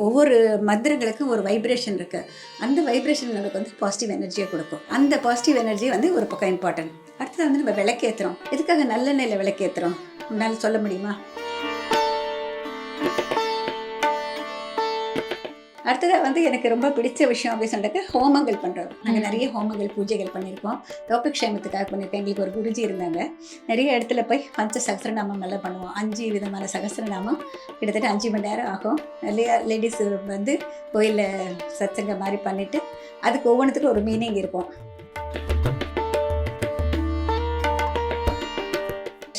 ஒவ்வொரு மந்திரங்களுக்கும் ஒரு வைப்ரேஷன் இருக்கு. அந்த வைப்ரேஷன் நமக்கு வந்து பாசிட்டிவ் எனர்ஜியை கொடுக்கும். அந்த பாசிட்டிவ் எனர்ஜி வந்து ஒரு பக்கம் இம்பார்ட்டன்ட். அடுத்தது வந்து நம்ம விளக்கேற்றுறோம். எதுக்காக நல்லெண்ணெயில் விளக்கேற்றுறோம் உன்னால சொல்ல முடியுமா? அடுத்ததாக வந்து எனக்கு ரொம்ப பிடிச்ச விஷயம் அப்படின்னு சொல்லிட்டு ஹோமங்கள் பண்ணுறோம். நாங்கள் நிறைய ஹோமங்கள் பூஜைகள் பண்ணியிருக்கோம். லோகக்ஷேமத்துக்காக பண்ணியிருக்கோம். எங்களுக்கு ஒரு குருஜி இருந்தாங்க. நிறைய இடத்துல போய் பஞ்ச சகஸ்ரநாமம் எல்லாம் பண்ணுவோம். 5 விதமான சகஸ்ரநாமம் கிட்டத்தட்ட 5 மணி நேரம் ஆகும். நிறைய லேடிஸ் வந்து கோயிலில் சத்சங்க மாதிரி பண்ணிவிட்டு அதுக்கு ஒவ்வொன்றுத்துக்கும் ஒரு மீனிங் இருக்கும்.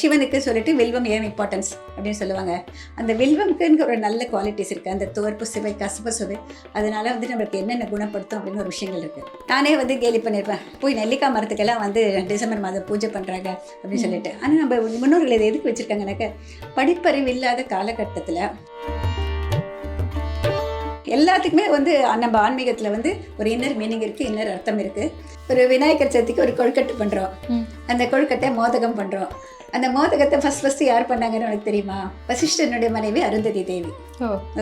சிவனுக்கு சொல்லிட்டு வில்வம் ஏன் இம்பார்ட்டன்ஸ் அப்படின்னு சொல்லுவாங்க. அந்த வில்வம்க்குன்னு ஒரு நல்ல குவாலிட்டிஸ் இருக்குது. அந்த துவர்ப்பு சுவை, கசப்பு சுவை, அதனால வந்து நம்மளுக்கு என்னென்ன குணப்படுத்தும் அப்படின்னு ஒரு விஷயங்கள் இருக்குது. நானே வந்து கேலி பண்ணியிருப்பேன், போய் நெல்லிக்காய் மரத்துக்கெல்லாம் வந்து டிசம்பர் மாதம் பூஜை பண்ணுறாங்க அப்படின்னு சொல்லிட்டு. ஆனால் நம்ம முன்னோர்கள் இதை எதுக்கு வச்சுருக்காங்கனாக்க, படிப்பறிவு இல்லாத காலகட்டத்தில் எல்லாத்துக்குமே வந்து நம்ம ஆன்மீகத்தில் வந்து ஒரு இன்னர் மீனிங் இருக்குது, இன்னர் அர்த்தம் இருக்குது. ஒரு விநாயகர் சதுர்த்திக்கு ஒரு கொழுக்கட்டை பண்ணுறோம். அந்த கொழுக்கட்டை மோதகம் பண்ணுறோம். அந்த மோதகத்தை ஃபஸ்ட்டு யார் பண்ணாங்கன்னு எனக்கு தெரியுமா? வசிஷ்டனுடைய மனைவி அருந்ததி தேவி.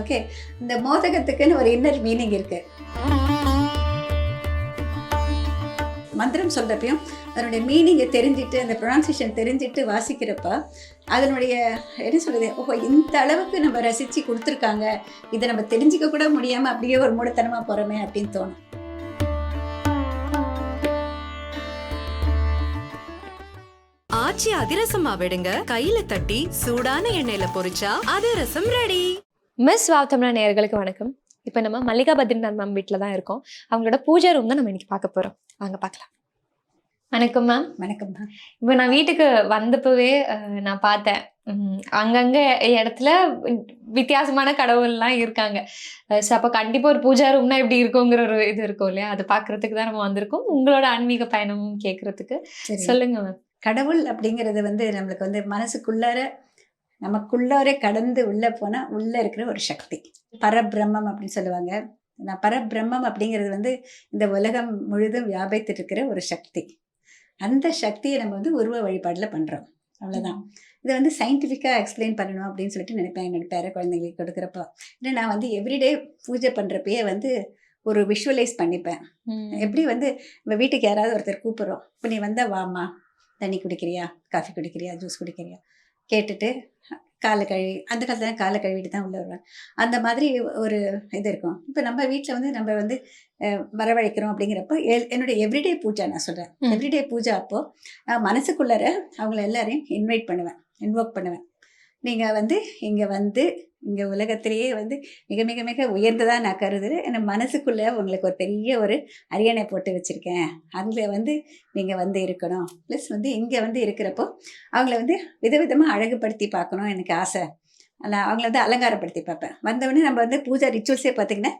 ஓகே, இந்த மோதகத்துக்குன்னு ஒரு இன்னர் மீனிங் இருக்குது. மந்திரம் சொல்கிறப்பையும் அதனுடைய மீனிங்கை தெரிஞ்சுட்டு, அந்த ப்ரொனன்சியேஷன் தெரிஞ்சுட்டு வாசிக்கிறப்ப அதனுடைய என்ன சொல்கிறது, ஓஹோ இந்த அளவுக்கு நம்ம ரசித்து கொடுத்துருக்காங்க, இதை நம்ம தெரிஞ்சிக்க கூட முடியாமல் அப்படியே ஒரு மூடத்தனமாக போகிறோமே அப்படின்னு தோணும். ஆச்சி அதிரசமா விடுங்க, கையில தட்டி சூடான எண்ணெயில பொரிச்சா அதிரசம் ரெடி. மிஸ் வாவ்தமிழா நேயர்களுக்கு வணக்கம். இப்போ நம்ம மல்லிகா பத்ரிநாத் மேம் வீட்டில் தான் இருக்கோம். அவங்களோட பூஜை ரூம் தான் நம்ம இன்னைக்கு பார்க்க போகிறோம். வாங்க பார்க்கலாம். வணக்கம் மேம். வணக்கம் மேம். இப்போ நான் வீட்டுக்கு வந்தப்பவே நான் பார்த்தேன், அங்கங்கே இடத்துல வித்தியாசமான கடவுள்லாம் இருக்காங்க. ஸோ அப்போ கண்டிப்பாக ஒரு பூஜா ரூம்னா எப்படி இருக்குங்கிற ஒரு இது இருக்கும் இல்லையா? அது பார்க்குறதுக்கு தான் நம்ம வந்திருக்கோம். உங்களோட ஆன்மீக பயணமும் கேட்குறதுக்கு சொல்லுங்க மேம். கடவுள் அப்படிங்கிறது வந்து நம்மளுக்கு வந்து நமக்குள்ளாரே கடந்து உள்ளே போனால் உள்ளே இருக்கிற ஒரு சக்தி, பரபிரம்மம் அப்படின்னு சொல்லுவாங்க. பரபிரம்மம் அப்படிங்கிறது வந்து இந்த உலகம் முழுதும் வியாபித்து இருக்கிற ஒரு சக்தி. அந்த சக்தியை நம்ம வந்து உருவ வழிபாடில் பண்ணுறோம், அவ்வளோதான். இதை வந்து சயின்டிஃபிக்காக எக்ஸ்பிளைன் பண்ணணும் அப்படின்னு சொல்லிட்டு நினைப்பேன் என்னோட பேர குழந்தைங்களுக்கு கொடுக்குறப்போ. ஏன்னா நான் வந்து எவ்ரிடே பூஜை பண்ணுறப்பயே வந்து ஒரு விஷுவலைஸ் பண்ணிப்பேன். எப்படி வந்து நம்ம வீட்டுக்கு யாராவது ஒருத்தர் கூப்பிட்றோம், இப்போ நீ வந்தால் வாமா, தண்ணி குடிக்கிறியா, காஃபி குடிக்கிறியா, ஜூஸ் குடிக்கிறியா கேட்டுட்டு காலை கழுவி, அந்த காலத்தில் காலை கழுவிட்டு தான் உள்ளே வருவாங்க. அந்த மாதிரி ஒரு இது இருக்கும். இப்போ நம்ம வீட்டில் வந்து நம்ம வந்து வரவழைக்கிறோம் அப்படிங்கிறப்போ என்னுடைய எவ்ரிடே பூஜா நான் சொல்கிறேன். எவ்ரிடே பூஜா அப்போது நான் மனசுக்குள்ளார அவங்கள எல்லாரையும் இன்வோக் பண்ணுவேன். நீங்கள் வந்து இங்கே உலகத்திலேயே வந்து மிக மிக மிக உயர்ந்ததாக நான் கருதுகிறேன். என் மனசுக்குள்ளே உங்களுக்கு ஒரு பெரிய ஒரு அரியணை போட்டு வச்சுருக்கேன், அதில் வந்து நீங்கள் வந்து இருக்கணும். ப்ளஸ் வந்து இங்கே வந்து இருக்கிறப்போ அவங்கள வந்து விதவிதமாக அழகுபடுத்தி பார்க்கணும் எனக்கு ஆசை. நான் அவங்கள வந்து அலங்காரப்படுத்தி பார்ப்பேன். வந்தவொடனே நம்ம வந்து பூஜா ரிச்சுவல்ஸே பார்த்திங்கன்னா,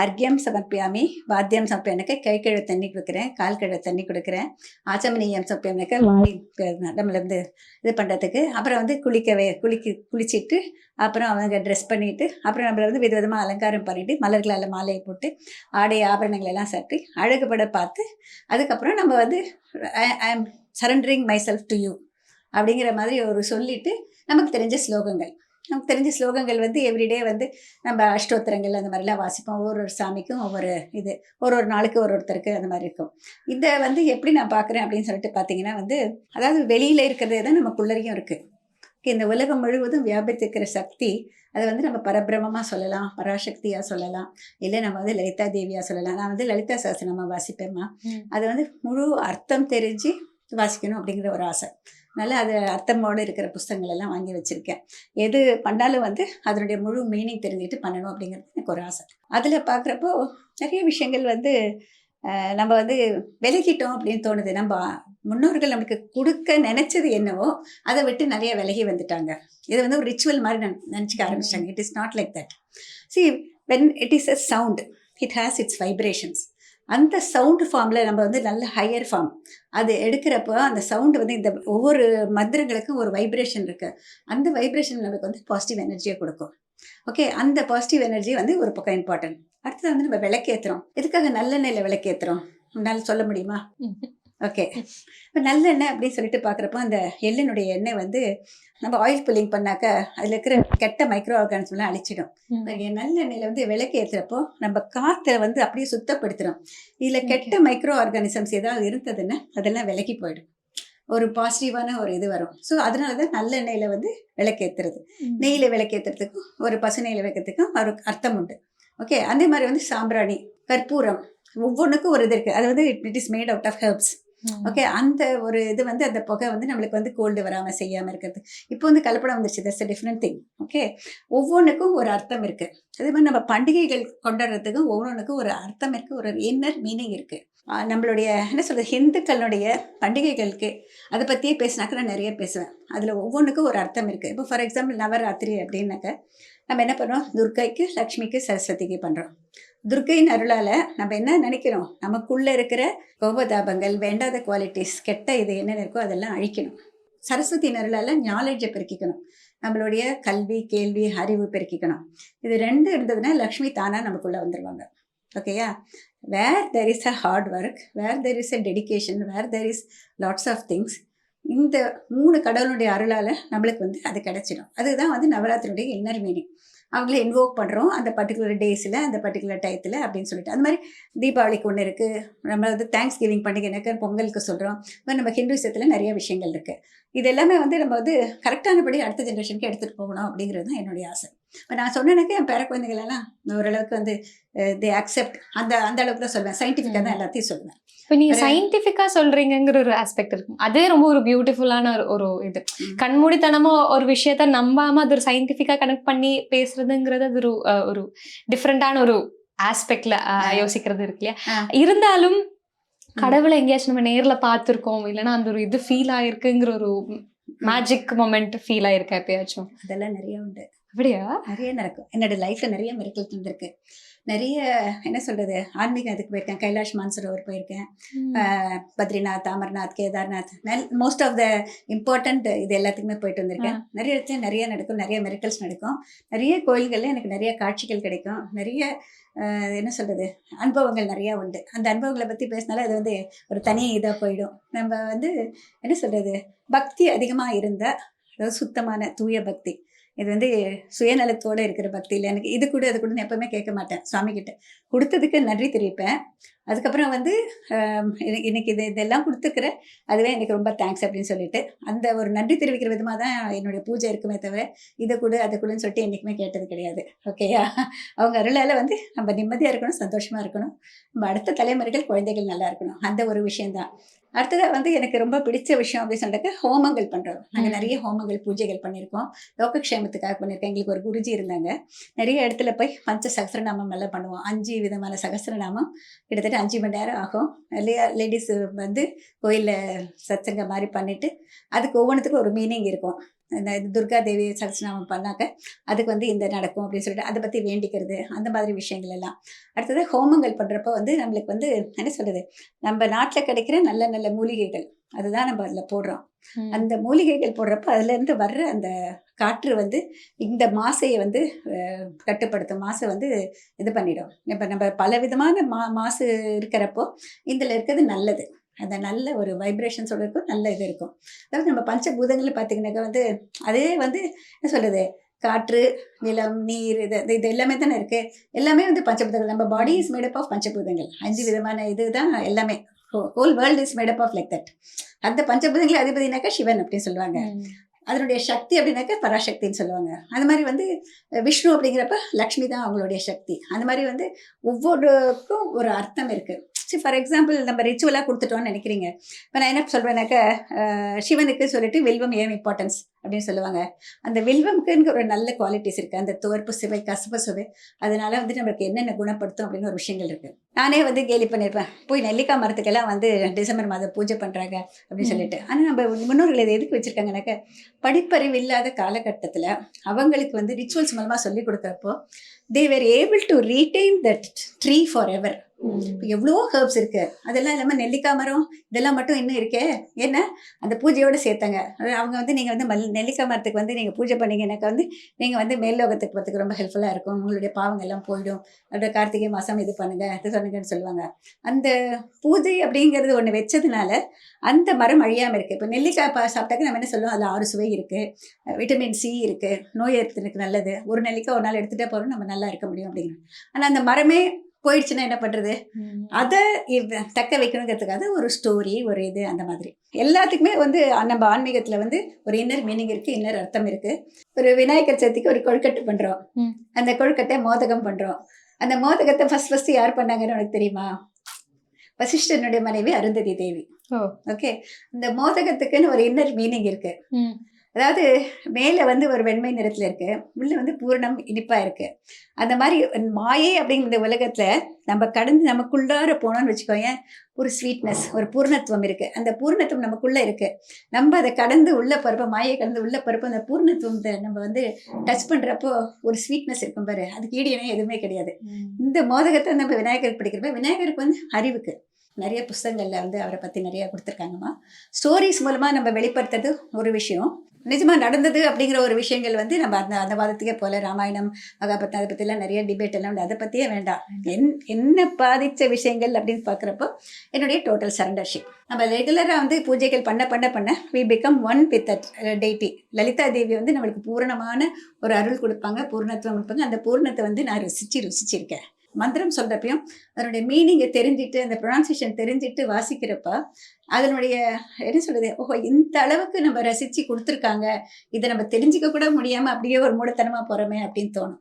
அர்க்கியம் சமர்ப்பியாமி, வாத்தியம் சமர்ப்பியானக்க கை கழுவ தண்ணி கொடுக்குறேன், கால் கழுவ தண்ணி கொடுக்குறேன், ஆச்சமனியம் சமர்ப்பியானக்க வாய் நம்மளை வந்து இது பண்ணுறதுக்கு, அப்புறம் வந்து குளிச்சுட்டு அப்புறம் அவங்க ட்ரெஸ் பண்ணிவிட்டு அப்புறம் நம்மளை வந்து விதவிதமாக அலங்காரம் பண்ணிவிட்டு மலர்களால் மாலையை போட்டு ஆடை ஆபரணங்கள் எல்லாம் சற்றி அழகுபட பார்த்து, அதுக்கப்புறம் நம்ம வந்து ஐ ஆம் surrendering my self to you அப்படிங்கிற மாதிரி ஒரு சொல்லிவிட்டு நமக்கு தெரிஞ்ச ஸ்லோகங்கள் வந்து எவ்ரிடே வந்து நம்ம அஷ்டோத்திரங்கள் அந்த மாதிரிலாம் வாசிப்போம். ஒரு சாமிக்கும் ஒரு நாளுக்கு ஒருத்தருக்கு அந்த மாதிரி இருக்கும். இதை வந்து எப்படி நான் பார்க்குறேன் அப்படின்னு சொல்லிட்டு பார்த்தீங்கன்னா வந்து, அதாவது வெளியில் இருக்கிறதே தான் நமக்குள்ளரையும் இருக்குது. இந்த உலகம் முழுவதும் வியாபித்திருக்கிற சக்தி, அதை வந்து நம்ம பரபிரமமாக சொல்லலாம், பராசக்தியாக சொல்லலாம், இல்லை நம்ம வந்து லலிதா தேவியாக சொல்லலாம். நான் வந்து லலிதா சஹஸ்ரநாமம் வாசிப்பேம்மா. அது வந்து முழு அர்த்தம் தெரிஞ்சு வாசிக்கணும் அப்படிங்கிற ஒரு ஆசை. அதனால் அது அர்த்தமோடு இருக்கிற புஸ்தகங்கள் எல்லாம் வாங்கி வச்சுருக்கேன். எது பண்ணாலும் வந்து அதனுடைய முழு மீனிங் தெரிஞ்சுட்டு பண்ணணும் அப்படிங்கிறது எனக்கு ஒரு ஆசை. அதில் பார்க்குறப்போ நிறைய விஷயங்கள் வந்து நம்ம வந்து விலகிட்டோம் அப்படின்னு தோணுது. நம்ம முன்னோர்கள் நமக்கு கொடுக்க நினச்சது என்னவோ அதை விட்டு நிறைய விலகி வந்துட்டாங்க. இதை வந்து ஒரு ரிச்சுவல் மாதிரி நினச்சிக்க ஆரம்பிச்சிட்டாங்க. It is not like that. See, when it is a sound, it has its vibrations. அந்த சவுண்டு ஃபார்மில் நம்ம வந்து நல்ல ஹையர் ஃபார்ம் அது எடுக்கிறப்போ அந்த சவுண்டு வந்து இந்த ஒவ்வொரு மந்திரங்களுக்கும் ஒரு வைப்ரேஷன் இருக்குது. அந்த வைப்ரேஷன் நமக்கு வந்து பாசிட்டிவ் எனர்ஜியை கொடுக்கும். ஓகே, அந்த பாசிட்டிவ் எனர்ஜி வந்து ஒரு பக்கம் இம்பார்ட்டன்ட். அடுத்தது வந்து நம்ம விளக்கேற்றுறோம். எதுக்காக நல்லெண்ணெயில் விளக்கேற்றுறோம் உன்னால சொல்ல முடியுமா? ஓகே. இப்போ நல்லெண்ணெய் அப்படின்னு சொல்லிட்டு பார்க்குறப்போ அந்த எள்ளினுடைய எண்ணெய் வந்து நம்ம ஆயில் புல்லிங் பண்ணாக்க அதில் இருக்கிற கெட்ட மைக்ரோ ஆர்கானிசம்லாம் அழிச்சிடும். நல்லெண்ணெயில் வந்து விளக்கு ஏற்றுறப்போ நம்ம காற்றை வந்து அப்படியே சுத்தப்படுத்துகிறோம். இதில் கெட்ட மைக்ரோ ஆர்கானிசம்ஸ் ஏதாவது இருந்ததுன்னா அதெல்லாம் விலகி போயிடும். ஒரு பாசிட்டிவான ஒரு இது வரும். ஸோ அதனால தான் நல்லெண்ணெயில் வந்து விளக்கேற்றுறது. நெய்யில் விளக்கேற்றுறதுக்கும் ஒரு பசு நெய்யில் வைக்கிறதுக்கும் ஒரு அர்த்தம் உண்டு. ஓகே. அதே மாதிரி வந்து சாம்பிராணி, கற்பூரம் ஒவ்வொன்றுக்கும் ஒரு இது இருக்குது. அது வந்து it is made out of herbs. Okay. அந்த ஒரு இது வந்து அந்த புகை வந்து நம்மளுக்கு வந்து கோல்டு வராமல் செய்யாமல் இருக்கிறது. இப்போ வந்து கலப்படம் வந்துருச்சு. That's a different thing. Okay. ஒவ்வொன்றுக்கும் ஒரு அர்த்தம் இருக்குது. அதே மாதிரி நம்ம பண்டிகைகள் கொண்டாடுறதுக்கும் ஒவ்வொன்றுக்கும் ஒரு அர்த்தம் இருக்குது, ஒரு இன்னர் மீனிங் இருக்குது. நம்மளுடைய என்ன சொல்கிறது, ஹிந்துக்களுடைய பண்டிகைகளுக்கு அதை பற்றியே பேசினாக்க நான் நிறைய பேசுவேன். அதில் ஒவ்வொன்றுக்கும் ஒரு அர்த்தம் இருக்குது. இப்போ ஃபார் எக்ஸாம்பிள் நவராத்திரி அப்படின்னாக்க நம்ம என்ன பண்ணுறோம், துர்க்கைக்கு, லக்ஷ்மிக்கு, சரஸ்வதிக்கு பண்ணுறோம். துர்க்கையின் அருளால் நம்ம என்ன நினைக்கிறோம், நமக்குள்ளே இருக்கிற கோபதாபங்கள், வேண்டாத குவாலிட்டிஸ், கெட்ட இது என்னென்ன இருக்கோ அதெல்லாம் அழிக்கணும். சரஸ்வதியின் அருளால் நாலேஜை பெருக்கிக்கணும். நம்மளுடைய கல்வி, கேள்வி, அறிவு பெருக்கிக்கணும். இது ரெண்டு இருந்ததுன்னா லக்ஷ்மி தானாக நமக்குள்ளே வந்துடுவாங்க. ஓகேயா. Where there is a hard work, where there is a dedication, where there is lots of things, இந்த 3 கடவுளுடைய அருளால் நம்மளுக்கு வந்து அது கிடைச்சிடும். அதுதான் வந்து நவராத்திரியுடைய இன்னர் மீனிங். அவங்கள இன்வோக் பண்ணுறோம் அந்த பர்டிகுலர் டேஸில், அந்த பர்டிகுலர் டயத்தில் அப்படின்னு சொல்லிட்டு. அது மாதிரி தீபாவளிக்கு ஒன்று இருக்குது. நம்ம வந்து தேங்க்ஸ் கிவிங் பண்டிகைக்கு, பொங்கலுக்கு சொல்கிறோம். இப்போ நம்ம ஹிந்துசத்தில் நிறைய விஷயங்கள் இருக்குது. இது எல்லாமே வந்து நம்ம வந்து கரெக்டானபடி அடுத்த ஜென்ரேஷனுக்கு எடுத்துகிட்டு போகணும் அப்படிங்கிறது தான் என்னுடைய ஆசை. இப்போ நான் சொன்னேனாக்க என் பேர குழந்தைகளெல்லாம் ஓரளவுக்கு வந்து தே அக்செப்ட், அந்த அளவுக்கு தான் சொல்லுவேன். சயின்டிஃபிக்காக தான் எல்லாத்தையும் சொல்லுவேன். இப்போ நீங்க சயின்டிஃபிக்கா சொல்றீங்கிற ஒரு ஆஸ்பெக்ட் இருக்கும். அதே ரொம்ப ஒரு பியூட்டிஃபுல்லான ஒரு இது. கண்மூடித்தனமா ஒரு விஷயத்த நம்பாம அது ஒரு சயின்டிஃபிக்கா கனெக்ட் பண்ணி பேசுறதுங்கிறது அது ஒரு டிஃப்ரெண்டான ஒரு ஆஸ்பெக்ட்ல யோசிக்கிறது இருக்கு இல்லையா. இருந்தாலும் கடவுளை எங்கேயாச்சும் நம்ம நேர்ல பார்த்துருக்கோம், இல்லைன்னா அந்த ஒரு இது ஃபீல் ஆயிருக்குங்கிற ஒரு மேஜிக் மொமெண்ட் ஃபீல் ஆயிருக்கா எப்பயாச்சும்? அதெல்லாம் நிறைய உண்டு. அப்படியா? நிறைய நடக்கும். என்னோட லைஃப்ல நிறைய மிரக்கல் இருந்திருக்கு. நிறைய என்ன சொல்றது, ஆன்மீகம் இதுக்கு போயிருக்கேன். கைலாஷ் மான்சரோவர் போயிருக்கேன், Badrinath, Amarnath, Kedarnath, most of the important இது எல்லாத்துக்குமே போயிட்டு வந்திருக்கேன். நிறைய இடத்துல நிறைய நடக்கும், நிறைய மிரக்கல்ஸ் நடக்கும். நிறைய கோயில்கள்ல எனக்கு நிறைய காட்சிகள் கிடைக்கும். நிறைய என்ன சொல்றது, அனுபவங்கள் நிறையா உண்டு. அந்த அனுபவங்களை பற்றி பேசினாலும் அது வந்து ஒரு தனி இதாக போயிடும். நம்ம வந்து என்ன சொல்றது, பக்தி அதிகமாக இருந்தால், அதாவது சுத்தமான தூய பக்தி, இது வந்து சுயநலத்தோடு இருக்கிற பக்தி இல்லை. எனக்கு இது கூட அது கூட எப்பவுமே கேட்க மாட்டேன். சுவாமிகிட்ட கொடுத்ததுக்கு நன்றி தெரிவிப்பேன். அதுக்கப்புறம் வந்து இன்னைக்கு இதெல்லாம் கொடுத்துருக்குற, அதுவே எனக்கு ரொம்ப தேங்க்ஸ் அப்படின்னு சொல்லிட்டு அந்த ஒரு நன்றி தெரிவிக்கிற விதமாக தான் என்னுடைய பூஜை இருக்குமே தவிர இதை கொடு அதை கொடுன்னு சொல்லிட்டு என்றைக்குமே கேட்டது கிடையாது. ஓகேயா. அவங்க அருளால் வந்து நம்ம நிம்மதியாக இருக்கணும், சந்தோஷமாக இருக்கணும், நம்ம அடுத்த தலைமுறைகள், குழந்தைகள் நல்லா இருக்கணும். அந்த ஒரு விஷயந்தான். அடுத்ததாக வந்து எனக்கு ரொம்ப பிடிச்ச விஷயம் அப்படின்னு சொல்லிட்டு ஹோமங்கள் பண்ணுறோம். நாங்கள் நிறைய ஹோமங்கள், பூஜைகள் பண்ணியிருக்கோம். லோகக்ஷேமத்துக்காக பண்ணியிருக்கோம். எங்களுக்கு ஒரு குருஜி இருந்தாங்க. நிறைய இடத்துல போய் பஞ்ச சகஸ்ரநாமம் எல்லாம் பண்ணுவோம். 5 விதமான சகஸ்ரநாமம், கிட்டத்தட்ட 5 மணி நேரம் ஆகும். நிறைய லேடிஸ் வந்து கோயிலில் சத்சங்க மாதிரி பண்ணிவிட்டு அதுக்கு ஒவ்வொன்றுத்துக்கும் ஒரு மீனிங் இருக்கும். இந்த துர்கா தேவி சகஸ்ரநாமம் பண்ணாக்க அதுக்கு வந்து இந்த நடக்கும் அப்படின்னு சொல்லிட்டு அதை பற்றி வேண்டிக்கிறது, அந்த மாதிரி விஷயங்கள் எல்லாம். அடுத்தது ஹோமங்கள் பண்ணுறப்போ வந்து நம்மளுக்கு வந்து என்ன சொல்கிறது, நம்ம நாட்டில் கிடைக்கிற நல்ல நல்ல மூலிகைகள் அதுதான் நம்ம அதில் போடுறோம். அந்த மூலிகைகள் போடுறப்போ அதுலேருந்து வர்ற அந்த காற்று வந்து இந்த மாசையை வந்து கட்டுப்படுத்தும், மாசை வந்து இது பண்ணிடும். இப்போ நம்ம பல விதமான மாசு இருக்கிறப்போ இதில் இருக்கிறது நல்லது. அந்த நல்ல ஒரு வைப்ரேஷன்ஸோட இருக்கும், நல்ல இது இருக்கும். அதாவது நம்ம பஞ்சபூதங்கள் பார்த்தீங்கன்னாக்கா வந்து அதே வந்து என்ன சொல்கிறது, காற்று, நிலம், நீர், இது எல்லாமே தானே இருக்குது. எல்லாமே வந்து பஞ்சபூதங்கள். நம்ம பாடி இஸ் மேடப் ஆஃப் பஞ்சபூதங்கள். 5 விதமான இது தான் எல்லாமே. Whole world is made up of like that. அந்த பஞ்சபூதங்கள் அதிபதினாக்கா சிவன் அப்படின்னு சொல்லுவாங்க. அதனுடைய சக்தி அப்படின்னாக்கா பராசக்தின்னு சொல்லுவாங்க. அது மாதிரி வந்து விஷ்ணு அப்படிங்கிறப்ப லக்ஷ்மி தான் அவங்களுடைய சக்தி. அந்த மாதிரி வந்து ஒவ்வொருக்கும் ஒரு அர்த்தம் இருக்குது. சரி, ஃபார் எக்ஸாம்பிள் நம்ம ரிச்சுவலாக கொடுத்துட்டோன்னு நினைக்கிறீங்க. இப்போ நான் என்ன சொல்கிறேன்னாக்கா, சிவனுக்கு சொல்லிட்டு வில்வம் ஏன் இம்பார்ட்டன்ஸ் அப்படின்னு சொல்லுவாங்க. அந்த வில்வம்க்குன்னு ஒரு நல்ல குவாலிட்டிஸ் இருக்குது. அந்த துவர்ப்பு சுவை, கசப்பு சுவை, அதனால வந்து நம்மளுக்கு என்னென்ன குணப்படுத்தும் அப்படின்னு ஒரு விஷயங்கள் இருக்குது. நானே வந்து கேலி பண்ணியிருப்பேன், போய் நெல்லிக்காய் மரத்துக்கெல்லாம் வந்து டிசம்பர் மாதம் பூஜை பண்ணுறாங்க அப்படின்னு சொல்லிட்டு. ஆனால் நம்ம முன்னோர்கள் இதை எதுக்கு வச்சுருக்காங்கனாக்கா, படிப்பறிவு இல்லாத காலகட்டத்தில் அவங்களுக்கு வந்து ரிச்சுவல்ஸ் மூலமாக சொல்லிக் கொடுக்குறப்போ they were able to retain that tree forever. எவ்வளோ ஹெர்ப்ஸ் இருக்கு, அதெல்லாம் இல்லாமல் நெல்லிக்காய் மரம் இதெல்லாம் மட்டும் இன்னும் இருக்கே, ஏன்னா அந்த பூஜையோடு சேர்த்தாங்க. அவங்க வந்து நீங்கள் வந்து நெல்லிக்காய் மரத்துக்கு வந்து நீங்கள் பூஜை பண்ணீங்கன்னாக்கா வந்து நீங்கள் வந்து மேல்லோகத்துக்கு போகிறதுக்கு ரொம்ப ஹெல்ப்ஃபுல்லாக இருக்கும், உங்களுடைய பாவங்கள் எல்லாம் போயிடும், அப்படியே கார்த்திகை மாதம் இது பண்ணுங்கள் இது சொன்னீங்கன்னு சொல்லுவாங்க. அந்த பூஜை அப்படிங்கிறது ஒன்று வச்சதுனால அந்த மரம் அழியாமல் இருக்குது. இப்போ நெல்லிக்காய் சாப்பிட்டாக்க நம்ம என்ன சொல்லுவோம், அதில் 6 சுவை இருக்குது, விட்டமின் சி இருக்குது, நோய் எதிர்ப்புக்கு நல்லது, ஒரு நெல்லிக்காய் ஒரு நாள் எடுத்துகிட்டே போகிறோம் நம்ம நல்லா இருக்க முடியும் அப்படிங்கிறது. ஆனால் அந்த மரமே போயிடுச்சுன்னா என்ன பண்ணுறது, அதை தக்க வைக்கணுங்கிறதுக்காக ஒரு ஸ்டோரி ஒரு இது அந்த மாதிரி எல்லாத்துக்குமே வந்து நம்ம ஆன்மீகத்தில் வந்து ஒரு இன்னர் மீனிங் இருக்குது, இன்னர் அர்த்தம் இருக்குது. ஒரு விநாயகர் சதுர்த்திக்கு ஒரு கொழுக்கட்டை பண்ணுறோம், அந்த கொழுக்கட்டை மோதகம் பண்ணுறோம். அந்த மோதகத்தை ஃபர்ஸ்ட் யார் பண்ணாங்கன்னு உனக்கு தெரியுமா? வசிஷ்டனுடைய மனைவி அருந்ததி தேவி. ஓகே, இந்த மோதகத்துக்குன்னு ஒரு இன்னர் மீனிங் இருக்கு. அதாவது மேலே வந்து ஒரு வெண்மை நிறத்தில் இருக்கு, உள்ள வந்து பூரணம் இனிப்பா இருக்கு. அந்த மாதிரி மாயை அப்படிங்கிற உலகத்துல நம்ம கடந்து நமக்குள்ளார போனோம்னு வச்சுக்கோங்க, ஒரு ஸ்வீட்னஸ் ஒரு பூர்ணத்துவம் இருக்கு. அந்த பூர்ணத்துவம் நமக்குள்ள இருக்கு. நம்ம அதை கடந்து உள்ள பருப்ப மாயை கடந்து உள்ள பருப்ப அந்த பூர்ணத்துவத்தை நம்ம வந்து டச் பண்றப்போ ஒரு ஸ்வீட்னஸ் இருக்கும் பாரு, அதுக்கு ஈடு இணை எதுவுமே கிடையாது. இந்த மோதகத்தை நம்ம விநாயகருக்கு படிக்கிறப்ப விநாயகருக்கு வந்து அறிவுக்கு நிறைய புஸ்தகங்கள்ல வந்து அவரை பத்தி நிறைய கொடுத்துருக்காங்கம்மா. ஸ்டோரிஸ் மூலமா நம்ம வெளிப்படுத்துறது ஒரு விஷயம், நிஜமா நடந்தது அப்படிங்கிற ஒரு விஷயங்கள் வந்து நம்ம அந்த வாதத்துக்கே போல ராமாயணம் மகாபாரதம் அதை பற்றிலாம் நிறைய டிபேட் எல்லாம் உண்டு, அதை பற்றியே வேண்டாம். என்ன பாதித்த விஷயங்கள் அப்படின்னு பார்க்குறப்போ என்னுடைய டோட்டல் சரண்டர்ஷிப். நம்ம ரெகுலராக வந்து பூஜைகள் பண்ண we become one with that deity. Lalitha Devi வந்து நம்மளுக்கு பூரணமான ஒரு அருள் கொடுப்பாங்க, பூர்ணத்துவம் கொடுப்பாங்க. அந்த பூர்ணத்தை வந்து நான் ருசிச்சிருக்கேன். மந்திரம் சொல்கிறப்பையும் அதனுடைய மீனிங்கை தெரிஞ்சுட்டு அந்த ப்ரொனன்சியேஷன் தெரிஞ்சுட்டு வாசிக்கிறப்ப அதனுடைய என்ன சொல்கிறது, ஓஹோ இந்த அளவுக்கு நம்ம ரசித்து கொடுத்துருக்காங்க, இதை நம்ம தெரிஞ்சிக்க கூட முடியாமல் அப்படியே ஒரு மூடத்தனமாக போகிறோமே அப்படின்னு தோணும்.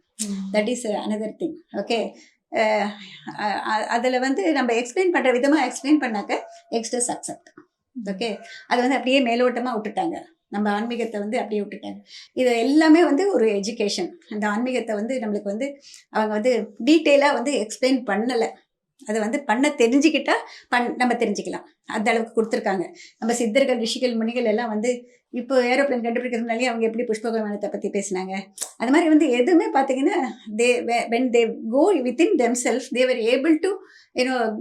That is another thing. Okay, அதில் வந்து நம்ம எக்ஸ்பிளைன் பண்ணுற விதமாக எக்ஸ்பிளைன் பண்ணாக்க எக்ஸ்டர்ஸ் அக்செப்ட். ஓகே, அது வந்து அப்படியே மேலோட்டமாக விட்டுட்டாங்க, நம்ம ஆன்மீகத்தை வந்து அப்படியே விட்டுட்டாங்க. இது எல்லாமே வந்து ஒரு எஜுகேஷன். அந்த ஆன்மீகத்தை வந்து நம்மளுக்கு வந்து அவங்க வந்து டீட்டெயிலாக வந்து எக்ஸ்பிளைன் பண்ணலை. அதை வந்து பண்ண தெரிஞ்சுக்கிட்டா நம்ம தெரிஞ்சுக்கலாம், அந்த அளவுக்கு கொடுத்துருக்காங்க. நம்ம சித்தர்கள் ரிஷிகள் முனிகள் எல்லாம் வந்து இப்போ ஏரோப்ளேன் கண்டுபிடிக்கிறதுனாலே அவங்க எப்படி புஷ்பக விமானத்தை பற்றி பேசினாங்க, அது மாதிரி வந்து எதுவுமே பார்த்தீங்கன்னா when they go within themselves they were able to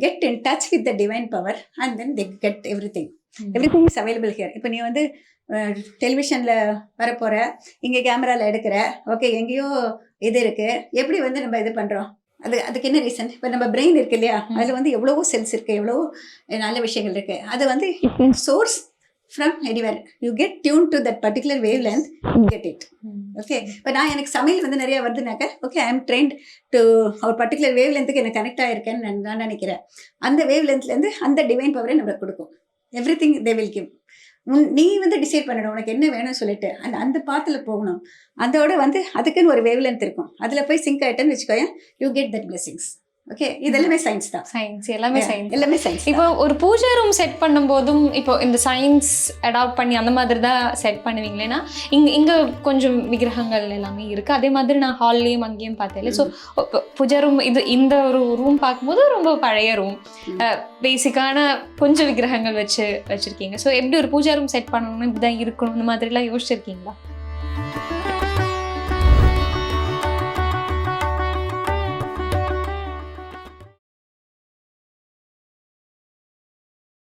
get in touch with the divine power and then they get everything is available here. இப்போ நீ வந்து டெலிவிஷனில் வரப்போகிற, இங்கே கேமராவில் எடுக்கிற, ஓகே எங்கேயோ இது இருக்குது, எப்படி வந்து நம்ம இது பண்ணுறோம், அதுக்கு என்ன ரீசன்? இப்போ நம்ம பிரெயின் இருக்கு இல்லையா, அதில் வந்து எவ்வளவோ செல்ஸ் இருக்குது, எவ்வளவோ நல்ல விஷயங்கள் இருக்குது. அது வந்து source from anywhere you get tuned to that particular wavelength, get it. Okay, இப்போ நான் எனக்கு சமையல் வந்து நிறையா வருதுனாக்க okay I am trained to ஒரு பர்டிகுலர் வேவ் லென்த்துக்கு எனக்கு கனெக்ட் ஆகிருக்கேன்னு நான் நினைக்கிறேன். அந்த வேவ் லென்த்லேருந்து அந்த டிவைன் பவரை நம்மளுக்கு கொடுக்கும். Every thing they will give. நீ வந்து டிசைட் பண்ணணும் உனக்கு என்ன வேணும்னு சொல்லிட்டு அந்த பாத்தில் போகணும். அதோட வந்து அதுக்குன்னு ஒரு வேவ் லென்த் இருக்கும், அதில் போய் சிங்க் ஆகிட்டேன்னு வச்சுக்கோங்க, you get that blessings. Okay, இதெல்லாமே சயின்ஸ் தான். சயின்ஸ் எல்லாமே சயின்ஸ், எல்லாமே சயின்ஸ். இப்போ ஒரு பூஜை ரூம் செட் பண்ணும்போதும் இப்போ இந்த சயின்ஸ் அடாப்ட் பண்ணி அந்த மாதிரி தான் செட் பண்ணுவீங்களேன்னா இங்கே கொஞ்சம் விக்கிரகங்கள் எல்லாமே இருக்குது. அதே மாதிரி நான் ஹால்லையும் அங்கேயும் பார்த்தேன். ஸோ பூஜை ரூம் இந்த ஒரு ரூம் பார்க்கும்போது ரொம்ப பழைய ரூம், பேசிக்கான கொஞ்சம் விக்கிரகங்கள் வச்சுருக்கீங்க. ஸோ எப்படி ஒரு பூஜை ரூம் செட் பண்ணணும்னு இப்படிதான் இருக்கணும், இந்த மாதிரிலாம் யோசிச்சிருக்கீங்களா?